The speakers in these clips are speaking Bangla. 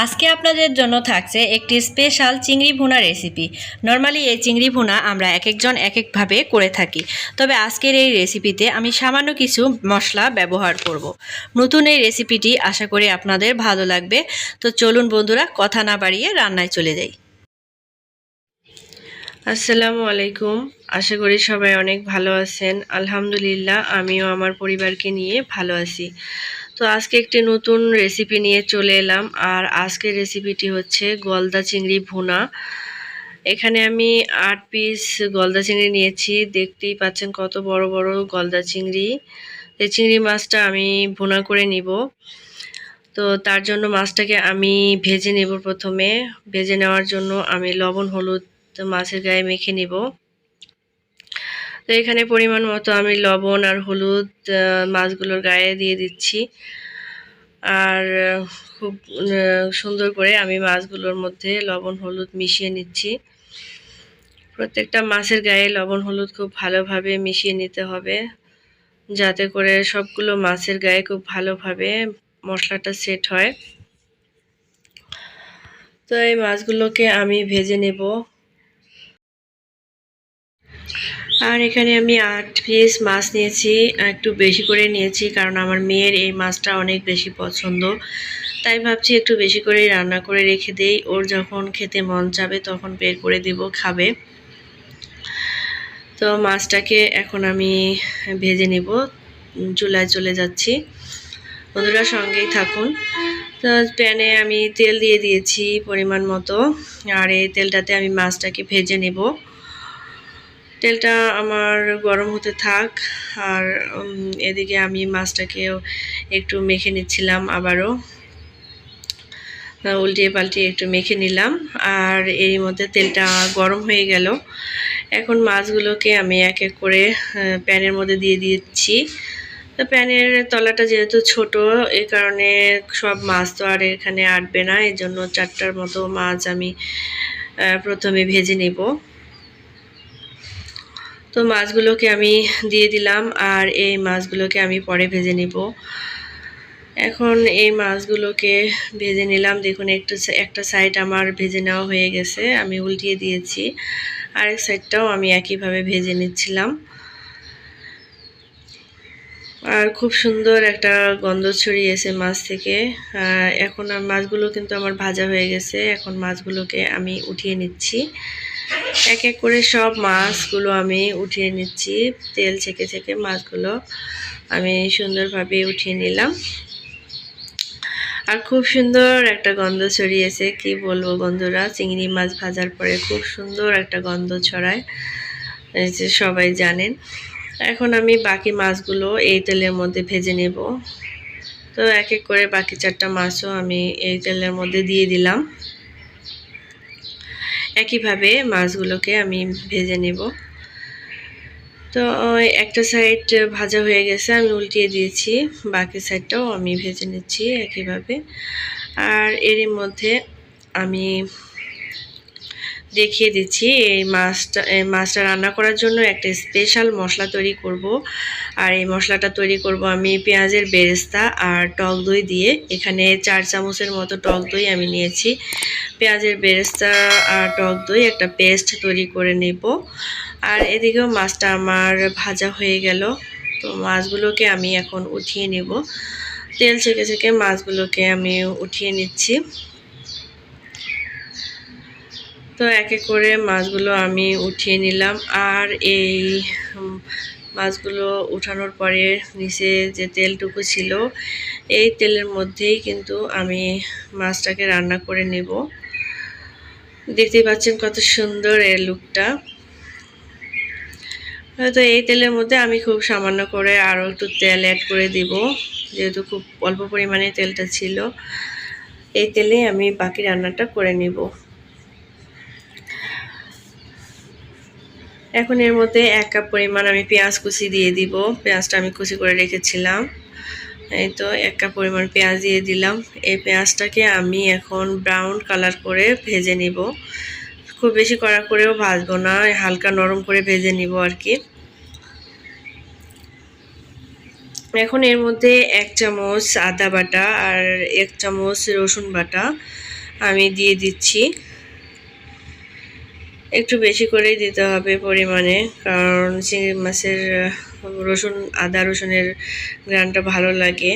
আজকে আপনাদের জন্য থাকছে একটি স্পেশাল চিংড়ি ভুনা রেসিপি। নর্মালি এই চিংড়ি ভুনা আমরা এক একজন এক একভাবে করে থাকি, তবে আজকের এই রেসিপিতে আমি সামান্য কিছু মশলা ব্যবহার করব। নতুন এই রেসিপিটি আশা করি আপনাদের ভালো লাগবে। তো চলুন বন্ধুরা, কথা না বাড়িয়ে রান্নায় চলে যাই। আসসালামু আলাইকুম, আশা করি সবাই অনেক ভালো আছেন। আলহামদুলিল্লাহ, আমিও আমার পরিবারকে নিয়ে ভালো আছি। তো আজকে একটি নতুন রেসিপি নিয়ে চলে এলাম, আর আজকের রেসিপিটি হচ্ছে গলদা চিংড়ি ভুনা। এখানে আমি 8 পিস গলদা চিংড়ি নিয়েছি। দেখতেই পাচ্ছেন কত বড় বড় গলদা চিংড়ি। এই চিংড়ি মাছটা আমি ভুনা করে নিব। তো তার জন্য মাছটাকে আমি ভেজে নেব। প্রথমে ভেজে নেওয়ার জন্য আমি লবণ হলুদ মাছের গায়ে মেখে নিব। তো এখানে পরিমাণ মতো আমি লবণ আর হলুদ মাছগুলোর গায়ে দিয়ে দিচ্ছি, আর খুব সুন্দর করে আমি মাছগুলোর মধ্যে লবণ হলুদ মিশিয়ে নিচ্ছি। প্রত্যেকটা মাছের গায়ে লবণ হলুদ খুব ভালোভাবে মিশিয়ে নিতে হবে, যাতে করে সবগুলো মাছের গায়ে খুব ভালোভাবে মশলাটা সেট হয়। তো এই মাছগুলোকে আমি ভেজে নেব। আর এখানে আমি 8 পিস মাছ নিয়েছি, একটু বেশি করে নিয়েছি কারণ আমার মেয়ের এই মাছটা অনেক বেশি পছন্দ। তাই ভাবছি একটু বেশি করেই রান্না করে রেখে দেই, ওর যখন খেতে মন চাবে তখন বের করে দিব, খাবে। তো মাছটাকে এখন আমি ভেজে নেব। চুলায় চলে যাচ্ছি, বন্ধুরা সঙ্গেই থাকুন। তো প্যানে আমি তেল দিয়ে দিয়েছি পরিমাণ মতো, আর এই তেলটাতে আমি মাছটাকে ভেজে নেব। তেলটা আমার গরম হতে থাক, আর এদিকে আমি মাছটাকেও একটু মেখে নিচ্ছিলাম, আবারও উল্টিয়ে পাল্টিয়ে একটু মেখে নিলাম। আর এরই মধ্যে তেলটা গরম হয়ে গেল। এখন মাছগুলোকে আমি এক এক করে প্যানের মধ্যে দিয়ে দিচ্ছি। তো প্যানের তলাটা যেহেতু ছোট, এই কারণে সব মাছ তো আর এখানে আটবে না, এই জন্য 4টার মতো মাছ আমি প্রথমে ভেজে নেব। তো মাছগুলোকে আমি দিয়ে দিলাম, আর এই মাছগুলোকে আমি পরে ভেজে নিব। এখন এই মাছগুলোকে ভেজে নিলাম। দেখুন একটা সাইড আমার ভেজে নেওয়া হয়ে গেছে, আমি উল্টিয়ে দিয়েছি। আরেক সাইডটাও আমি একইভাবে ভেজে নিচ্ছিলাম। আর খুব সুন্দর একটা গন্ধ ছড়িয়েছে মাছ থেকে। এখন মাছগুলো কিন্তু আমার ভাজা হয়ে গেছে। এখন মাছগুলোকে আমি উঠিয়ে নিচ্ছি। এক এক করে সব মাছগুলো আমি উঠিয়ে নিচ্ছি। তেল ছেঁকে ছেঁকে মাছগুলো আমি সুন্দরভাবে উঠিয়ে নিলাম। আর খুব সুন্দর একটা গন্ধ ছড়িয়েছে, কি বলবো বন্ধুরা, চিংড়ি মাছ ভাজার পরে খুব সুন্দর একটা গন্ধ ছড়ায়, যে সবাই জানেন। এখন আমি বাকি মাছগুলো এই তেলের মধ্যে ভেজে নেব। তো এক এক করে বাকি 4টা মাছও আমি এই তেলের মধ্যে দিয়ে দিলাম। একইভাবে মাছগুলোকে আমি ভেজে নেব। তো একটা সাইড ভাজা হয়ে গেছে, আমি উল্টিয়ে দিয়েছি। বাকি সাইডটাও আমি ভেজে নিচ্ছি একইভাবে। আর এরই মধ্যে আমি দেখিয়ে দিচ্ছি এই মাছটা রান্না করার জন্য একটা স্পেশাল মশলা তৈরি করব। আর এই মশলাটা তৈরি করব আমি পেঁয়াজের বেরেস্তা আর টক দই দিয়ে। এখানে 4 চামচের মতো টক দই আমি নিয়েছি। পেঁয়াজের বেরেস্তা আর টক দই একটা পেস্ট তৈরি করে নেব। আর এদিকেও মাছটা আমার ভাজা হয়ে গেল। তো মাছগুলোকে আমি এখন উঠিয়ে নেব। তেল ছেঁকে ছেঁকে মাছগুলোকে আমি উঠিয়ে নিচ্ছি। তো এক এক করে মাছগুলো আমি উঠিয়ে নিলাম। আর এই মাছগুলো উঠানোর পরে নিচে যে তেলটুকু ছিল, এই তেলের মধ্যেই কিন্তু আমি মাছটাকে রান্না করে নেব। দেখতেই পাচ্ছেন কত সুন্দর এর লুকটা। তো এই তেলের মধ্যে আমি খুব সামান্য করে আরও একটু তেল অ্যাড করে দিব, যেহেতু খুব অল্প পরিমাণে তেলটা ছিল। এই তেলে আমি বাকি রান্নাটা করে নেব। এখন এর মধ্যে 1 কাপ পরিমাণ আমি পেঁয়াজ কুচি দিয়ে দিব। পেঁয়াজটা আমি কুচি করে রেখেছিলাম। এই তো 1 কাপ পরিমাণ পেঁয়াজ দিয়ে দিলাম। এই পেঁয়াজটাকে আমি এখন ব্রাউন কালার করে ভেজে নিব। খুব বেশি কড়া করেও ভাজবো না, হালকা নরম করে ভেজে নিব আর কি। এখন এর মধ্যে 1 চামচ আদা বাটা আর 1 চামচ রসুন বাটা আমি দিয়ে দিচ্ছি। একটু বেশি করেই দিতে হবে পরিমাণে, কারণ চিংড়ি মাছের আদা রসুনের ঘ্রাণটা ভালো লাগে।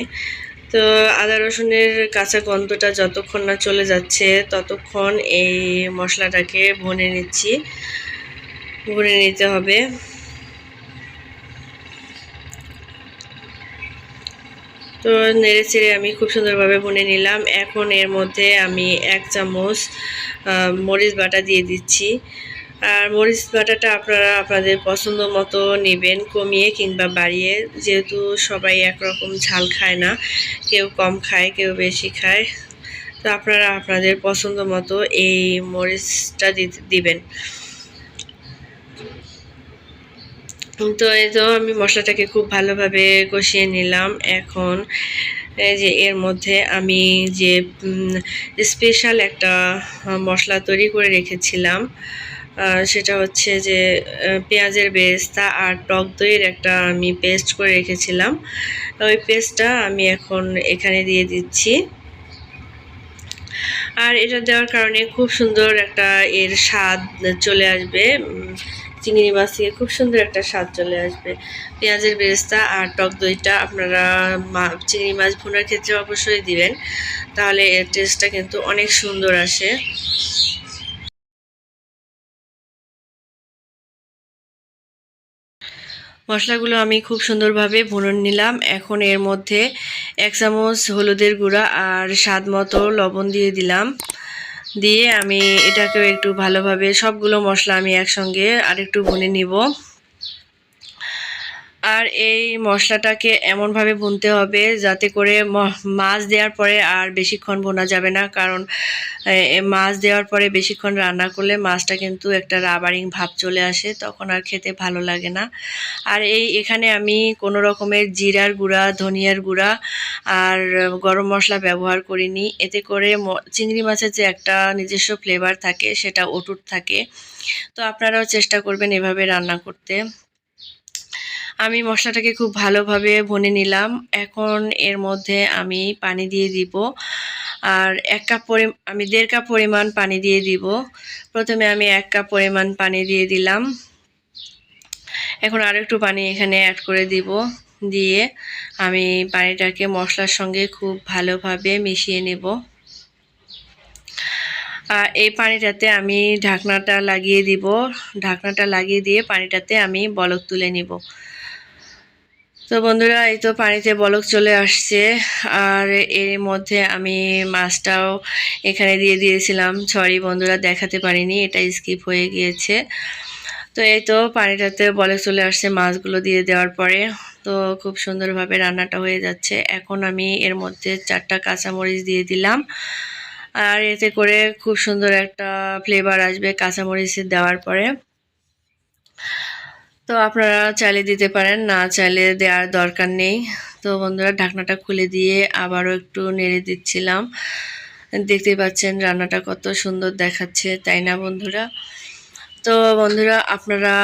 তো আদা রসুনের কাঁচা গন্ধটা যতক্ষণ না চলে যাচ্ছে ততক্ষণ এই মশলাটাকে ভুনে নিতে হবে। তো নেড়ে চেড়ে আমি খুব সুন্দরভাবে ভুনে নিলাম। এখন এর মধ্যে আমি 1 চামচ মরিচ বাটা দিয়ে দিচ্ছি। আর মরিচ বাটাটা আপনারা আপনাদের পছন্দ মতো নেবেন, কমিয়ে কিংবা বাড়িয়ে, যেহেতু সবাই একরকম ঝাল খায় না, কেউ কম খায় কেউ বেশি খায়। তো আপনারা আপনাদের পছন্দ মতো এই মরিচটা দিবেন। তো এই তো আমি মশলাটাকে খুব ভালোভাবে কষিয়ে নিলাম। এখন এই যে এর মধ্যে আমি যে স্পেশাল একটা মশলা তৈরি করে রেখেছিলাম, সেটা হচ্ছে যে পেঁয়াজের বেরেস্তা আর টক দইয়ের একটা আমি পেস্ট করে রেখেছিলাম। ওই পেস্টটা আমি এখন এখানে দিয়ে দিচ্ছি। আর এটা দেওয়ার কারণে খুব সুন্দর একটা এর স্বাদ চলে আসবে। চিংড়ি মাছ থেকে খুব সুন্দর একটা স্বাদ চলে আসবে। পেঁয়াজের বেরেস্তা আর টক দইটা আপনারা চিংড়ি মাছ ভুনার ক্ষেত্রে অবশ্যই দিবেন, তাহলে এর টেস্টটা কিন্তু অনেক সুন্দর আসে। মশলাগুলো আমি খুব সুন্দরভাবে ভুনে নিলাম। এখন এর মধ্যে 1 চামচ হলুদের গুঁড়া আর স্বাদ মতো লবণ দিয়ে দিলাম। দিয়ে আমি এটাকেও একটু ভালোভাবে সবগুলো মশলা আমি একসঙ্গে আরেকটু ভুনে নিব। আর এই মশলাটাকে এমনভাবে ভুনতে হবে যাতে করে মাছ দেওয়ার পরে আর বেশিক্ষণ ভোনা যাবে না, কারণ মাছ দেওয়ার পরে বেশিক্ষণ রান্না করলে মাছটা কিন্তু একটা রাবারিং ভাব চলে আসে, তখন আর খেতে ভালো লাগে না। আর এখানে আমি কোনো রকমের জিরার গুঁড়া, ধনিয়ার গুঁড়া আর গরম মশলা ব্যবহার করিনি। এতে করে চিংড়ি মাছের যে একটা নিজস্ব ফ্লেভার থাকে সেটা অটুট থাকে। তো আপনারাও চেষ্টা করবেন এভাবে রান্না করতে। আমি মশলাটাকে খুব ভালোভাবে ভুনে নিলাম। এখন এর মধ্যে আমি পানি দিয়ে দিব। আর 1 কাপ আমি 1.5 কাপ পরিমাণ পানি দিয়ে দিব। প্রথমে আমি 1 কাপ পরিমাণ পানি দিয়ে দিলাম। এখন আরও একটু পানি এখানে অ্যাড করে দিব। দিয়ে আমি পানিটাকে মশলার সঙ্গে খুব ভালোভাবে মিশিয়ে নেব। এই পানিটাতে আমি ঢাকনাটা লাগিয়ে দিব। ঢাকনাটা লাগিয়ে দিয়ে পানিটাতে আমি বলক তুলে নিব। তো বন্ধুরা, এই তো পানিতে বলক চলে আসছে। আর এর মধ্যে আমি মাছটাও এখানে দিয়ে দিয়েছিলাম। সরি বন্ধুরা, দেখাতে পারিনি, এটা স্কিপ হয়ে গিয়েছে। তো এই তো পানিটাতে বলক চলে আসছে মাছগুলো দিয়ে দেওয়ার পরে। তো খুব সুন্দরভাবে রান্নাটা হয়ে যাচ্ছে। এখন আমি এর মধ্যে 4টা কাঁচামরিচ দিয়ে দিলাম। আর এতে করে খুব সুন্দর একটা ফ্লেভার আসবে কাঁচামরিচের দেওয়ার পরে। তো আপনারা চাইলে দিতে পারেন, না চাইলে দেওয়ার দরকার নেই। তো বন্ধুরা, ঢাকনাটা খুলে দিয়ে আবারও একটু নেড়ে দিচ্ছিলাম। দেখতে পাচ্ছেন রান্নাটা কত সুন্দর দেখাচ্ছে, তাই না বন্ধুরা? তো বন্ধুরা, আপনারা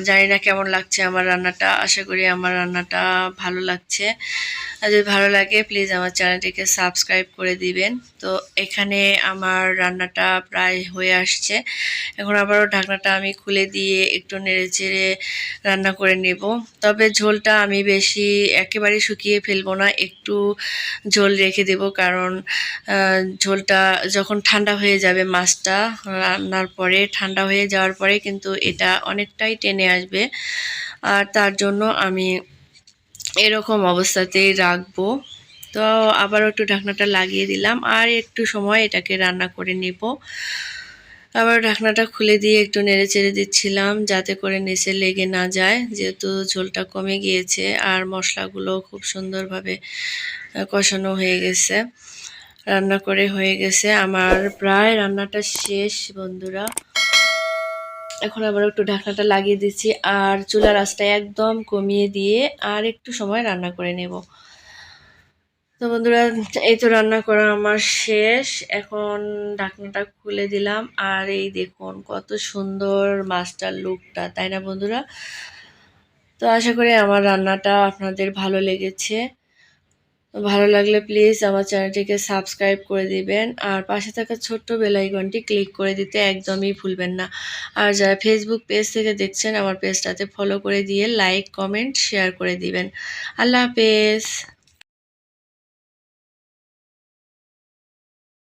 জানি না কেমন লাগছে আমার রান্নাটা। আশা করি আমার রান্নাটা ভালো লাগছে। আর যদি ভালো লাগে প্লিজ আমার চ্যানেলটিকে সাবস্ক্রাইব করে দিবেন। তো এখানে আমার রান্নাটা প্রায় হয়ে আসছে। এখন আবারও ঢাকনাটা আমি খুলে দিয়ে একটু নেড়েচেড়ে রান্না করে নেব। তবে ঝোলটা আমি বেশি একেবারে শুকিয়ে ফেলবো না, একটু ঝোল রেখে দেব, কারণ ঝোলটা যখন ঠান্ডা হয়ে যাবে, মাছটা রান্নার পরে ঠান্ডা হয়ে যাওয়ার পরে কিন্তু এটা অনেকটাই টেনে আসবে। আর তার জন্য আমি এরকম অবস্থাতেই রাখবো। তো আবারও একটু ঢাকনাটা লাগিয়ে দিলাম আর একটু সময় এটাকে রান্না করে নেব। আবার ঢাকনাটা খুলে দিয়ে একটু নেড়ে চেড়ে দিচ্ছিলাম যাতে করে নিচে লেগে না যায়, যেহেতু ঝোলটা কমে গিয়েছে আর মশলাগুলো খুব সুন্দরভাবে কষানো হয়ে গেছে। রান্না করে হয়ে গেছে আমার, প্রায় রান্নাটা শেষ বন্ধুরা। এখন আবার একটু ঢাকনাটা লাগিয়ে দিচ্ছি আর চুলার আঁচটা একদম কমিয়ে দিয়ে আর একটু সময় রান্না করে নেব। তো বন্ধুরা, এই তো রান্না করা আমার শেষ। এখন ঢাকনাটা খুলে দিলাম আর এই দেখুন কত সুন্দর মাছটার লুকটা, তাই না বন্ধুরা? তো আশা করি আমার রান্নাটা আপনাদের ভালো লেগেছে। ভালো লাগলে প্লিজ আমার চ্যানেলটিকে সাবস্ক্রাইব করে দিবেন আর পাশে থাকা ছোট্ট বেল আইকনটি ক্লিক করে দিতে একদমই ভুলবেন না। আর যারা ফেসবুক পেজ থেকে দেখছেন আমার পেজটাতে ফলো করে দিয়ে লাইক, কমেন্ট, শেয়ার করে দিবেন। আল্লাহ হাফেজ।